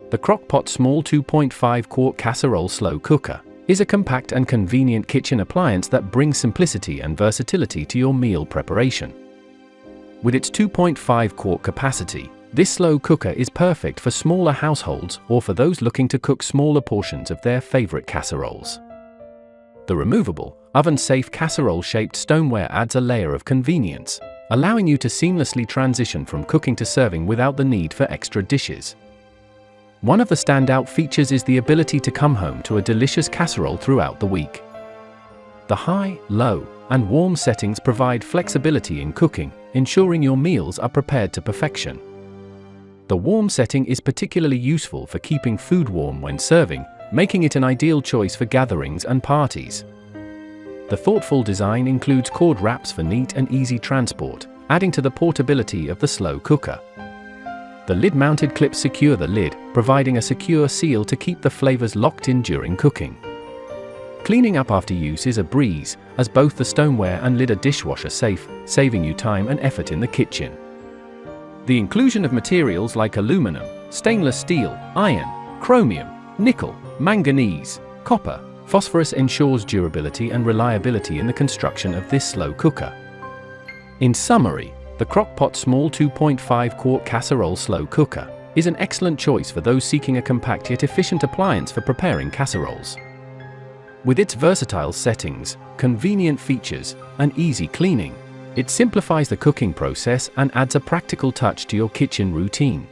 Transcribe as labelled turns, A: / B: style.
A: The Crock Small 2.5 Quart Casserole Slow Cooker is a compact and convenient kitchen appliance that brings simplicity and versatility to your meal preparation. With its 2.5 quart capacity, this slow cooker is perfect for smaller households or for those looking to cook smaller portions of their favorite casseroles. The removable, oven-safe casserole-shaped stoneware adds a layer of convenience, allowing you to seamlessly transition from cooking to serving without the need for extra dishes. One of the standout features is the ability to come home to a delicious casserole throughout the week. The high, low, and warm settings provide flexibility in cooking, ensuring your meals are prepared to perfection. The warm setting is particularly useful for keeping food warm when serving, making it an ideal choice for gatherings and parties. The thoughtful design includes cord wraps for neat and easy transport, adding to the portability of the slow cooker. The lid-mounted clips secure the lid, providing a secure seal to keep the flavors locked in during cooking. Cleaning up after use is a breeze, as both the stoneware and lid are dishwasher safe, saving you time and effort in the kitchen. The inclusion of materials like aluminum, stainless steel, iron, chromium, nickel, manganese, copper, phosphorus ensures durability and reliability in the construction of this slow cooker. In summary, the Crock Small 2.5 Quart Casserole Slow Cooker is an excellent choice for those seeking a compact yet efficient appliance for preparing casseroles. With its versatile settings, convenient features, and easy cleaning, it simplifies the cooking process and adds a practical touch to your kitchen routine.